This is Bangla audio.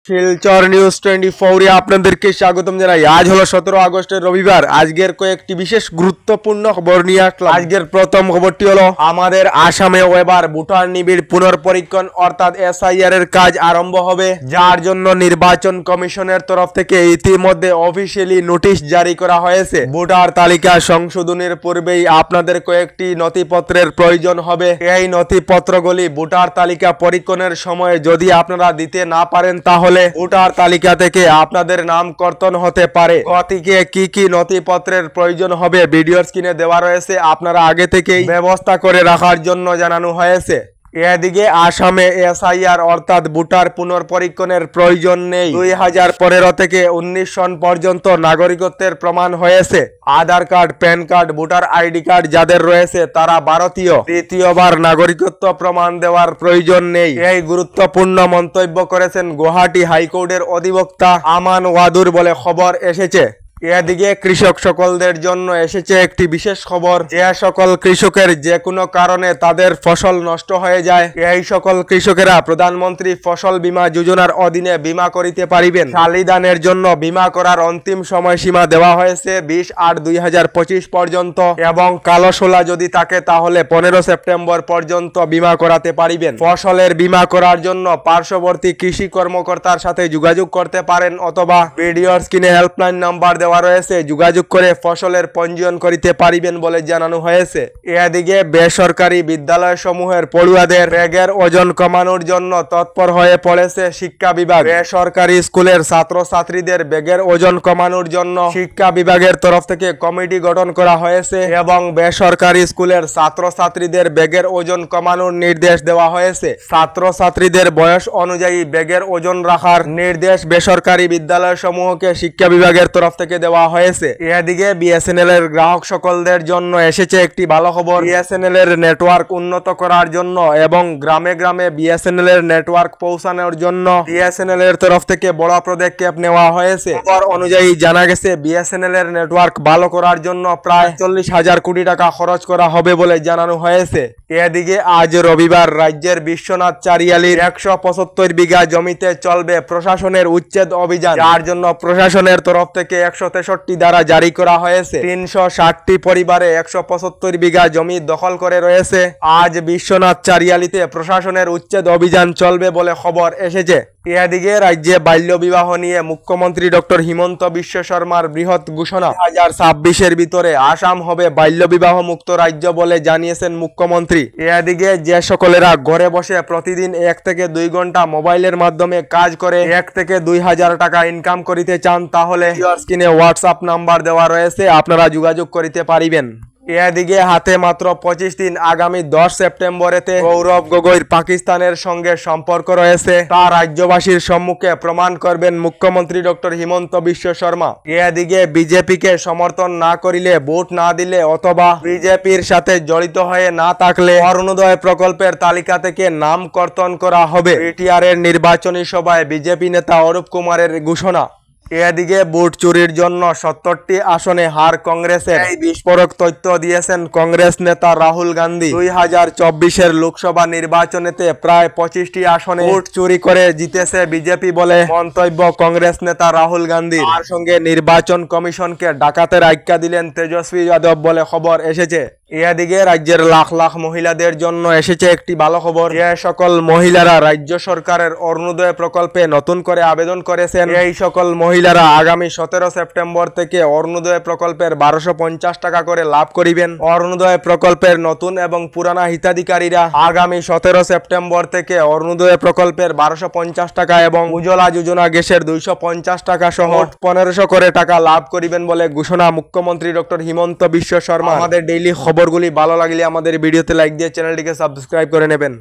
শিলচর নিউজ 24 এ আপনাদেরকে স্বাগতম জানাই। আজ হলো 17 আগস্টের রবিবার। আজকের কয়েকটি বিশেষ গুরুত্বপূর্ণ খবর নিয়ে আসলাম। আজকের প্রথম খবরটি হলো আমাদের আসামে এবার ভোটার নিবিড় পুনর্পরীক্ষণ অর্থাৎ এসআইআর এর কাজ আরম্ভ হবে, যার জন্য নির্বাচন কমিশনের তরফ থেকে ইতিমধ্যে অফিসিয়ালি নোটিশ জারি করা হয়েছে। ভোটার তালিকা সংশোধনের পূর্বেই আপনাদের কয়েকটি নথিপত্রের প্রয়োজন হবে। এই নথিপত্রগুলি ভোটার তালিকা পরীক্ষণের সময় যদি আপনারা দিতে না পারেন তাহলে ভোটার তালিকা থেকে আপনাদের নাম কর্তন হতে পারে। গতিকে কি কি নথিপত্রের প্রয়োজন হবে ভিডিওর স্ক্রিনে দেওয়া রয়েছে, আপনারা আগে থেকেই ব্যবস্থা করে রাখার জন্য জানানো হয়েছে। এদিকে আসামে এসআইআর অর্থাৎ ভোটার পুনর্পরীক্ষণের প্রয়োজন নেই। 2015 থেকে 19 সন পর্যন্ত নাগরিকত্বের প্রমাণ হয়েছে। Aadhaar card, PAN card, voter ID card যাদের রয়েছে তারা ভারতীয়। তৃতীয়বার নাগরিকত্ব প্রমাণ দেওয়ার প্রয়োজন নেই। এই গুরুত্বপূর্ণ মন্তব্য করেছেন গুয়াহাটি হাইকোর্টের অধিবক্তা আমান ওয়াদুর বলে খবর এসেছে। এদিকে কৃষক সকলদের জন্য এসেছে একটি বিশেষ খবর। যে সকল কৃষকের যে কোনো কারণে তাদের ফসল নষ্ট হয়ে যায়, এই সকল কৃষকেরা প্রধানমন্ত্রী ফসল বীমা যোজনার অধীনে বীমা করিতে পারিবেন। শালি ধানের জন্য বীমা করার অন্তিম সময়সীমা দেওয়া হয়েছে 20/8/2025 পর্যন্ত এবং কালো শোলা যদি থাকে তাহলে 15 সেপ্টেম্বর পর্যন্ত বীমা করাতে পারিবেন। ফসলের বীমা করার জন্য পার্শ্ববর্তী কৃষি কর্মকর্তার সাথে যোগাযোগ করতে পারেন অথবা ভিডিওর স্ক্রিনে হেল্পলাইন নাম্বার দেওয়া রয়েছে, যোগাযোগ করে ফসলের পঞ্জীয়ন করিতে পারিবেন বলে জানানো হয়েছে। এদিকে বেসরকারি বিদ্যালয় সমূহের পড়ুয়াদের ব্যাগের ওজন কমানোর জন্য তৎপর হয়ে পড়েছে শিক্ষা বিভাগ। বেসরকারি স্কুলের ছাত্রছাত্রীদের ব্যাগের ওজন কমানোর জন্য শিক্ষা বিভাগের তরফ থেকে কমিটি গঠন করা হয়েছে এবং বেসরকারি স্কুলের ছাত্রছাত্রীদের ব্যাগের ওজন কমানোর নির্দেশ দেওয়া হয়েছে। ছাত্রছাত্রীদের বয়স অনুযায়ী ব্যাগের ওজন রাখার নির্দেশ বেসরকারি বিদ্যালয় সমূহকে শিক্ষা বিভাগের তরফ থেকে দেওয়া হয়েছে। এদিকে বিএসএনএল এর গ্রাহক সকলদের জন্য এসেছে একটি ভালো খবর। বিএসএনএল এর নেটওয়ার্ক উন্নত করার জন্য এবং গ্রামে গ্রামে বিএসএনএল এর নেটওয়ার্ক পৌঁছানোর জন্য বিএসএনএল এর তরফ থেকে বড় পদক্ষেপ নেওয়া হয়েছে। খবর অনুযায়ী জানা গেছে বিএসএনএল এর নেটওয়ার্ক ভালো করার জন্য প্রায় 40,000 কোটি টাকা খরচ করা হবে বলে জানানো হয়েছে। এদিকে আজ রবিবার রাজ্যের বিশ্বনাথ চারিয়ালির 175 বিঘা জমিতে চলবে প্রশাসনের উচ্ছেদ অভিযান, যার জন্য প্রশাসনের তরফ থেকে 163 ধারা জারি করা হয়েছে। 360টি পরিবারে 175 বিঘা জমি দখল করে রয়েছে। আজ বিশ্বনাথ চারিয়ালিতে প্রশাসনের উচ্ছেদ অভিযান চলবে বলে খবর এসেছে। এদিকে রাজ্যে বাল্য বিবাহ নিয়ে মুখ্যমন্ত্রী ডক্টর হিমন্ত বিশ্ব শর্মার বৃহৎ ঘোষণা। 2026-এর ভিতরে আসাম হবে বাল্য বিবাহ মুক্ত রাজ্য বলে জানিয়েছেন মুখ্যমন্ত্রী। এদিকে যে সকলেরা ঘরে বসে প্রতিদিন 1 থেকে 2 ঘন্টা মোবাইলের মাধ্যমে কাজ করে 1 থেকে 2,000 টাকা ইনকাম করিতে চান তাহলে স্ক্রিনে হোয়াটসঅ্যাপ নাম্বার দেওয়া রয়েছে, আপনারা যোগাযোগ করিতে পারিবেন। এদিকে হাতে মাত্র 25 দিন, আগামী 10 সেপ্টেম্বরেতে গৌরব গগৈর পাকিস্তানের সঙ্গে সম্পর্ক রয়েছে, তা রাজ্যবাসীর সম্মুখে প্রমাণ করবেন মুখ্যমন্ত্রী ডক্টর হিমন্ত বিশ্ব শর্মা। এদিকে বিজেপিকে সমর্থন না করিলে, ভোট না দিলে অথবা বিজেপির সাথে জড়িত হয়ে না থাকলে অরুণোদয় প্রকল্পের তালিকা থেকে নাম কর্তন করা হবে। বিটিআর এর নির্বাচনী সভায় বিজেপি নেতা অরূপ কুমারের ঘোষণা। এদিকে ভোট চুরির জন্য 70টি আসনে হার কংগ্রেসের, এই বিস্ফোরক তথ্য দিয়েছেন কংগ্রেস নেতা রাহুল গান্ধী। 2024-এর লোকসভা নির্বাচনেতে প্রায় 25টি আসনে ভোট চুরি করে জিতেছে বিজেপি বলে মন্তব্য কংগ্রেস নেতা রাহুল গান্ধী। তার সঙ্গে নির্বাচন কমিশনকে ডাকাতের আজ্ঞা দিলেন তেজস্বী যাদব বলে খবর এসেছে। এদিকে রাজ্যের লাখ লাখ মহিলাদের জন্য এসেছে একটি ভালো খবর। যে সকল মহিলারা রাজ্য সরকারের অরুণোদয় প্রকল্পে নতুন করে আবেদন করেছেন, এই সকল মহিলারা আগামী 17 সেপ্টেম্বর থেকে অরুণোদয় প্রকল্পের 1250 টাকা করে লাভ করিবেন। অরুণোদয় প্রকল্পের নতুন এবং পুরানা হিতাধিকারীরা আগামী 17 সেপ্টেম্বর থেকে অরুণোদয় প্রকল্পের 1250 টাকা এবং উজ্জ্বলা যোজনা গ্যাসের 250 টাকা সহ 1500 করে টাকা লাভ করিবেন বলে ঘোষণা মুখ্যমন্ত্রী ডক্টর হিমন্ত বিশ্ব শর্মা। আমাদের ডেইলি খবরগুলি ভালো লাগলে আমাদের ভিডিওতে লাইক দিয়ে চ্যানেলটিকে সাবস্ক্রাইব করে নেবেন।